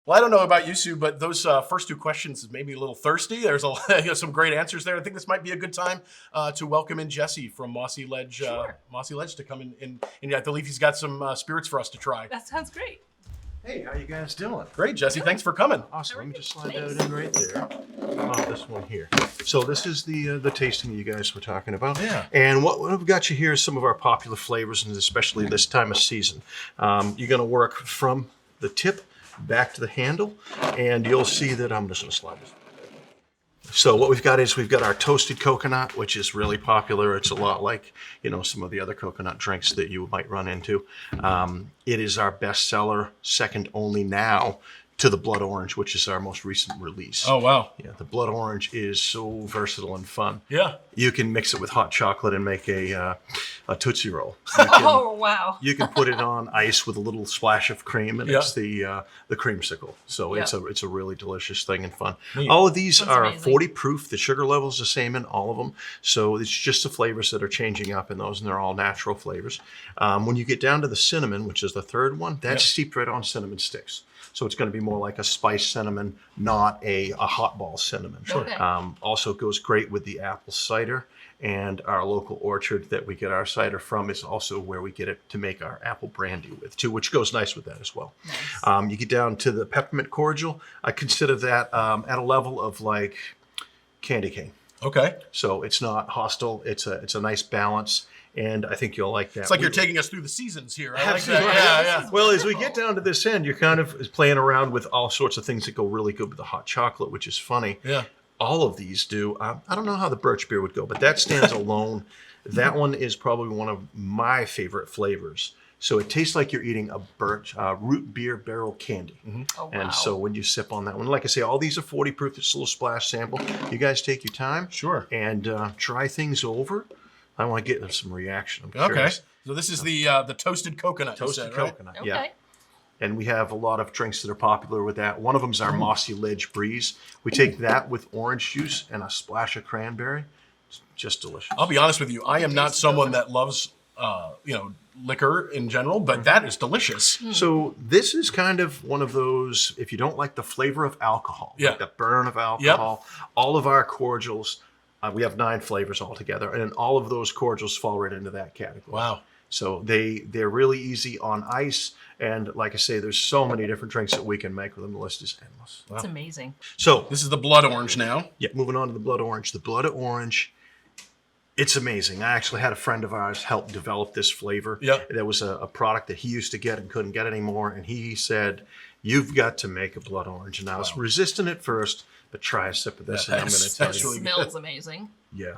Well, I don't know about you, Sue, but those first two questions made me a little thirsty. There's some great answers there. I think this might be a good time to welcome in Jesse from Mossy Ledge. Mossy Ledge to come in, and I believe he's got some spirits for us to try. That sounds great. Hey, how you guys doing? Great, Jesse. Thanks for coming. Awesome. Let me just slide that in right there. This one here. So this is the tasting you guys were talking about. Yeah. And what I've got you here is some of our popular flavors, and especially this time of season. You're going to work from the tip back to the handle, and you'll see that I'm just going to slide this. So what we've got is we've got our toasted coconut, which is really popular. It's a lot like, some of the other coconut drinks that you might run into. It is our best seller, second only now to the blood orange, which is our most recent release. Oh, wow. Yeah, the blood orange is so versatile and fun. Yeah. You can mix it with hot chocolate and make a Tootsie Roll. Oh, wow. You can put it on ice with a little splash of cream, and it's the creamsicle. So it's a really delicious thing and fun. Neat. All of these are amazing. 40 proof. The sugar level is the same in all of them. So it's just the flavors that are changing up in those, and they're all natural flavors. When you get down to the cinnamon, which is the third one, that's steeped right on cinnamon sticks. So it's going to be more like a spiced cinnamon, not a hot ball cinnamon. Sure. Okay. Also goes great with the apple cider, and our local orchard that we get our cider from is also where we get it to make our apple brandy with too, which goes nice with that as well. Nice. You get down to the peppermint cordial. I consider that at a level of like candy cane. Okay. So it's not hostile. It's a nice balance. And I think you'll like that. It's like you're taking us through the seasons here. I like Absolutely. that. Yeah. Well, as we get down to this end, you're kind of playing around with all sorts of things that go really good with the hot chocolate, which is funny. Yeah. All of these do. I don't know how the birch beer would go, but that stands alone. That one is probably one of my favorite flavors. So it tastes like you're eating a birch root beer barrel candy. Mm-hmm. Oh, wow. And so when you sip on that one, like I say, all these are 40 proof. It's a little splash sample. You guys take your time. Sure. And try things over. I want to get some reaction. I'm Okay. curious. So this is the toasted coconut. Toasted you said, right? coconut, Okay. yeah. And we have a lot of drinks that are popular with that. One of them is our Mossy Ledge Breeze. We take that with orange juice and a splash of cranberry. It's just delicious. I'll be honest with you. I am not someone that loves, liquor in general, but that is delicious. So this is kind of one of those, if you don't like the flavor of alcohol, like the burn of alcohol, all of our cordials, we have 9 flavors altogether, and all of those cordials fall right into that category. Wow. So they're really easy on ice, and like I say, there's so many different drinks that we can make with them. The list is endless. That's amazing. So This is the blood orange now. yeah, moving on to the blood orange. The blood orange, it's amazing. I actually had a friend of ours help develop this flavor. Yep. There was a product that he used to get and couldn't get anymore, and he said, "You've got to make a blood orange." And I was resistant at first, but try a sip of this, and I'm going to tell that's you. really Smells amazing. Yeah.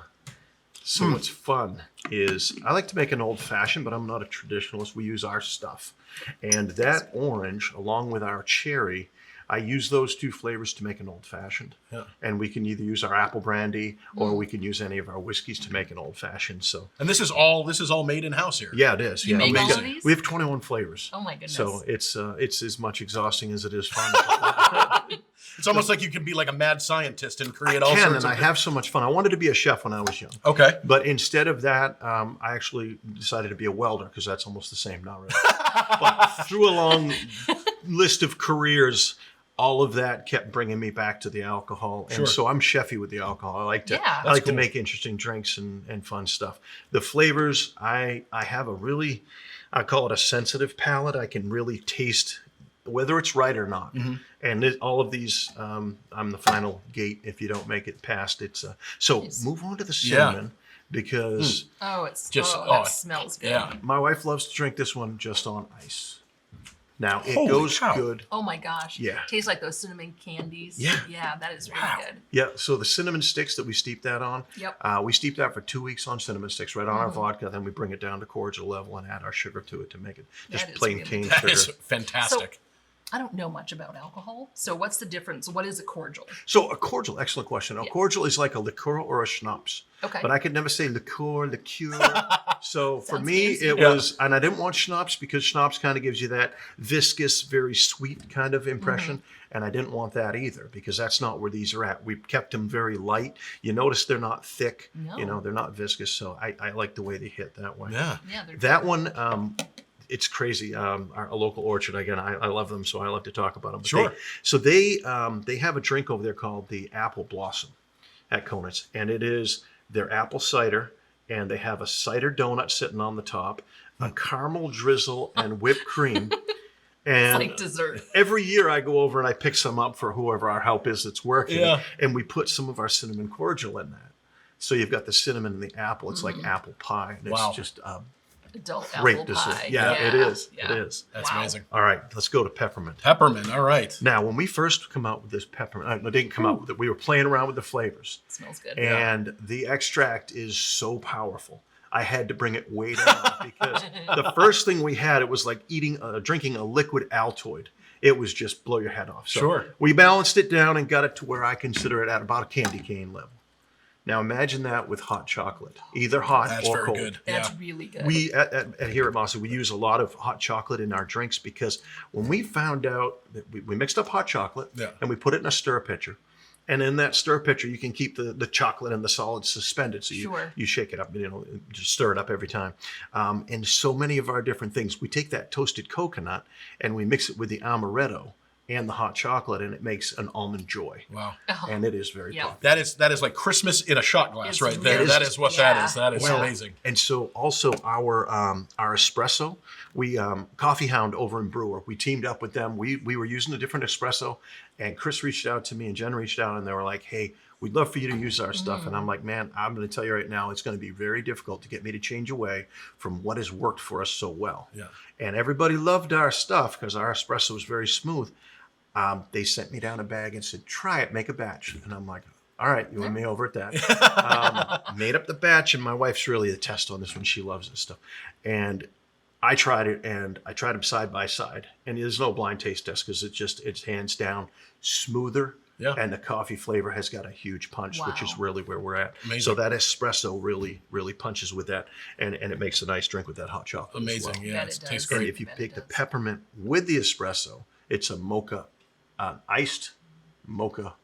So what's fun is I like to make an old fashioned, but I'm not a traditionalist. We use our stuff. And that orange, along with our cherry, I use those 2 flavors to make an old fashioned. Yeah. And we can either use our apple brandy or we can use any of our whiskeys to make an old fashioned. So And this is all made in house here. yeah, it is. You yeah, make we all got- of these? We have 21 flavors. Oh, my goodness. So it's as much exhausting as it is fun. It's almost like you can be like a mad scientist and create all I can, sorts and of I have so much fun. I wanted to be a chef when I was young. Okay. But instead of that, I actually decided to be a welder because that's almost the same, not really. But through a long list of careers, all of that kept bringing me back to the alcohol. And Sure. so I'm chefy with the alcohol. I like to Yeah. I like cool. to make interesting drinks and fun stuff. The flavors, I have a really, I call it a sensitive palate. I can really taste whether it's right or not. And all of these, I'm the final gate if you don't make it past. So move on to the cinnamon because Oh, it's Just- that smells good. Yeah. my wife loves to drink this one just on ice. Now, it Holy goes cow. good. Oh my gosh. Yeah. Tastes like those cinnamon candies. Yeah. Yeah, that is really Wow. good. Yeah, so the cinnamon sticks that we steep that on, Yep. we steep that for 2 weeks on cinnamon sticks right on our vodka. Then we bring it down to cordial level and add our sugar to it to make it just That is plain really cane good. That sugar. is fantastic. I don't know much about alcohol. So what's the difference? What is a cordial? So a cordial, excellent question. A cordial is like a liqueur or a schnapps. Okay. But I could never say liqueur. So for Sounds me, fancy. it was, and I didn't want schnapps because schnapps kind of gives you that viscous, very sweet kind of impression. And I didn't want that either because that's not where these are at. We've kept them very light. You notice they're not thick. No. You know, they're not viscous. So I like the way they hit that way. Yeah. Yeah, they're That one, it's crazy. A local orchard, again, I love them, so I love to talk about them. But Sure. They have a drink over there called the Apple Blossom at Conant's, and it is their apple cider, and they have a cider donut sitting on the top, a caramel drizzle, and whipped cream. And It's like dessert. every year I go over and I pick some up for whoever our help is that's working, Yeah. and we put some of our cinnamon cordial in that. So you've got the cinnamon and the apple. It's like apple pie, and Wow. it's just Adult great apple dessert. pie. Yeah, it is. Yeah. It is. That's Wow. amazing. All right, let's go to peppermint. Peppermint. All right. Now, when we first come out with this peppermint, I didn't come out with it. We were playing around with the flavors, Smells good. and the extract is so powerful. I had to bring it way down because the first thing we had, it was like drinking a liquid Altoid. It was just blow your head off. So Sure. we balanced it down and got it to where I consider it at about a candy cane level. Now imagine that with hot chocolate, either hot That's or very cold. good. That's Yeah. really good. We at here at Mossy, we use a lot of hot chocolate in our drinks because when we found out that we mixed up hot chocolate Yeah. and we put it in a stir pitcher, and in that stir pitcher you can keep the chocolate and the solids suspended, so Sure. you shake it up, just stir it up every time. And so many of our different things, we take that toasted coconut and we mix it with the amaretto and the hot chocolate, and it makes an almond joy, Wow. and it is very Yeah. popular. That is like Christmas in a shot glass It's right there. really- That is what that Yeah. is. That is Well, amazing. And so also our espresso, we Coffee Hound over in Brewer, we teamed up with them. We were using a different espresso, and Chris reached out to me and Jen reached out, and they were like, "Hey, we'd love for you to use our stuff." And I'm like, "Man, I'm going to tell you right now, it's going to be very difficult to get me to change away from what has worked for us so well." Yeah. And everybody loved our stuff because our espresso was very smooth. They sent me down a bag and said, "Try it, make a batch." And I'm like, "All right, you and me over at that." Made up the batch, and my wife's really a test on this one. She loves this stuff. And I tried it, and I tried them side by side. And there's no blind taste test because it's hands down smoother. Yeah. And the coffee flavor has got a huge punch, which is Wow. really where we're at. Amazing. So that espresso really, really punches with that, and it makes a nice drink with that hot chocolate. as Amazing. well. Yeah. Bet It it tastes does. And great. if you Bet pick it the does. peppermint with the espresso, it's a mocha, iced mocha.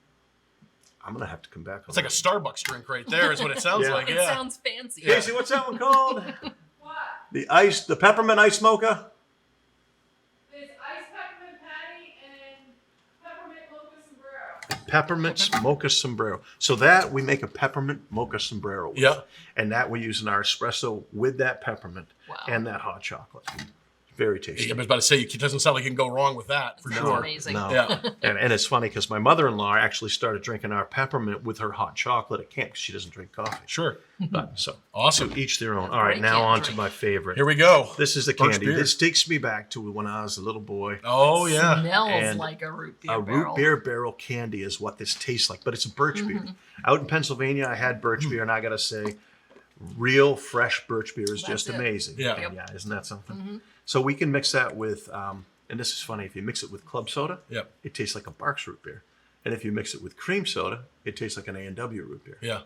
I'm gonna have to come back on It's like a Starbucks drink right there is what it sounds Yeah. like. It Yeah. sounds fancy. Yeah. Casey, what's that one called? What? The peppermint ice mocha. There's iced peppermint patty and peppermint mocha sombrero. Peppermint mocha sombrero. So that we make a peppermint mocha sombrero with. Yeah. And that we use in our espresso with that peppermint Wow. and that hot chocolate. Very tasty. I was about to say, it doesn't sound like you can go wrong with that for Sounds sure. amazing. No. Yeah. And it's funny because my mother-in-law actually started drinking our peppermint with her hot chocolate at camp because she doesn't drink coffee. Sure. But so Awesome. to each their own. All right, Great now camp on to drink. my favorite. Here we go. This is the Birch candy. beer. This takes me back to when I was a little boy. Oh, yeah. Smells And like a root beer A barrel. root beer barrel candy is what this tastes like, but it's a birch beer. Mm-hmm. Out in Pennsylvania, I had birch beer, and I got to say, real fresh birch beer is That's just it. amazing. Yeah. And yeah, isn't that something? Mm-hmm. So we can mix that with, and this is funny, if you mix it with club soda, Yep. it tastes like a Barks root beer. And if you mix it with cream soda, it tastes like an A&W root beer. Yeah.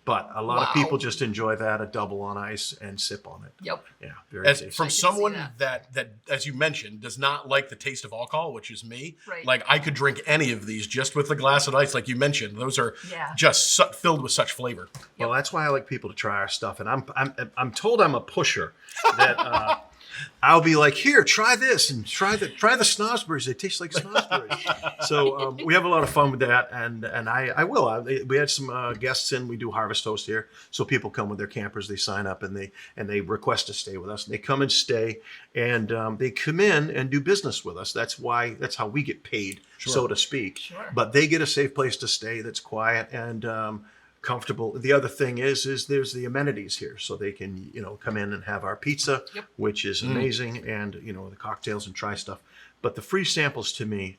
But a lot of Wow. people just enjoy that, a double on ice, and sip on it. Yep. Yeah, very As tasty. from I can see someone that. that, as you mentioned, does not like the taste of alcohol, which is me. Right. Like I could drink any of these just with a glass of ice, like you mentioned. Those are Yeah. just filled with such flavor. Well, that's why I like people to try our stuff, and I'm told I'm a pusher. That I'll be like, here, try this, and try the snozzberries. They taste like snozzberries. So we have a lot of fun with that, and I will. We had some guests in. We do Harvest Toast here, so people come with their campers. They sign up and they request to stay with us. And they come and stay, and they come in and do business with us. That's how we get paid, so to speak. Sure. But they get a safe place to stay that's quiet and comfortable. The other thing is there's the amenities here, so they can come in and have our pizza, Yep. which is amazing, and the cocktails and try stuff. But the free samples, to me,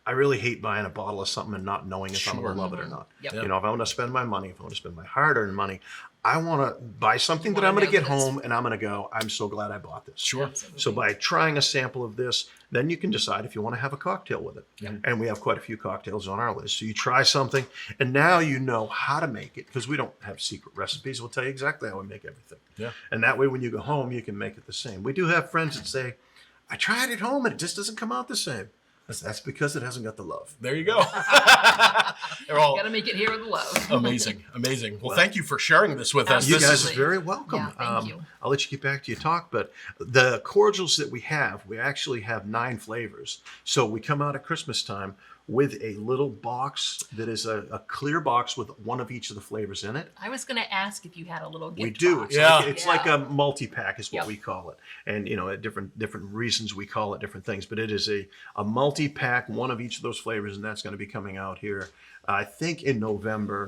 I really hate buying a bottle of something and not knowing if I'm going to love it or not. Yep. If I want to spend my money, if I want to spend my hard-earned money, I want to buy something that wanna I'm going to know get that it's- home and I'm going to go, I'm so glad I bought this. Sure. So by trying a sample of this, then you can decide if you want to have a cocktail with it. Yeah. And we have quite a few cocktails on our list. So you try something, and now you know how to make it, because we don't have secret recipes. We'll tell you exactly how we make everything. Yeah. And that way, when you go home, you can make it the same. We do have friends that say, I tried it at home and it just doesn't come out the same. That's because it hasn't got the love. There you go. They're all Gotta make it here with the love. amazing, amazing. Well, thank you for sharing this with us. You This guys is are very welcome. Yeah, thank you. I'll let you get back to your talk, but the cordials that we actually have 9 flavors. So we come out at Christmas time with a little box that is a clear box with one of each of the flavors in it. I was gonna ask if you had a little gift We do. box. It's Yeah. like, it's like a multi-pack is what Yep. we call it. And, at different reasons we call it different things. But it is a multi-pack, one of each of those flavors, and that's going to be coming out here, I think, in October,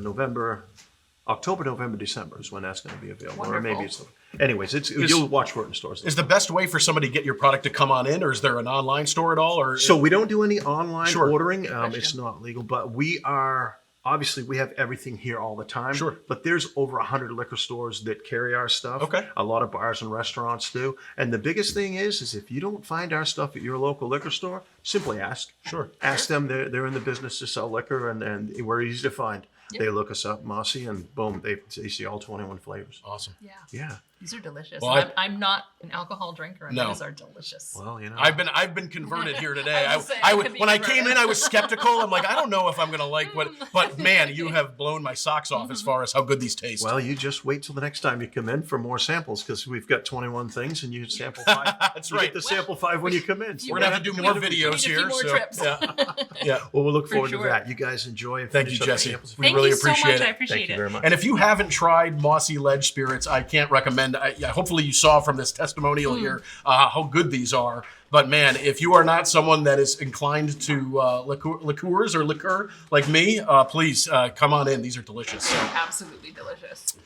November, December is when that's going to be available. Or maybe it's... Anyways, you'll watch for it in stores. Is the best way for somebody to get your product to come on in, or is there an online store at all? Or So we don't do any online Sure. ordering. question. It's not legal, but we are... Obviously, we have everything here all the time. Sure. But there's over 100 liquor stores that carry our stuff. Okay. A lot of bars and restaurants do. And the biggest thing is if you don't find our stuff at your local liquor store, simply ask. Sure. Ask them. They're in the business to sell liquor, and we're easy to find. Yep. They look us up, Mossy, and boom, they see all 21 flavors. Awesome. Yeah. Yeah. These are delicious. Well, And I'm not an alcohol drinker, and No. these are delicious. Well, I've been converted here today. I was gonna say, I could be When I came converted. in, I was skeptical. I'm like, I don't know if I'm gonna like what, but man, you have blown my socks off as far as how good these taste. Well, you just wait till the next time you come in for more samples, because we've got 21 things, and you sample 5. That's You right. get to sample 5 when you come in. So We're gonna have to do more We need videos a few here. more So trips. yeah. Well, we'll look For forward sure. to that. You guys enjoy and Thank you, finish up the Jesse. samples. We Thank really you so appreciate much. I it. appreciate Thank you it. very much. And if you haven't tried Mossy Ledge Spirits, I can't recommend. Hopefully, you saw from this testimonial here how good these are. But man, if you are not someone that is inclined to liqueur like me, please come on in. These are delicious. So. Absolutely delicious.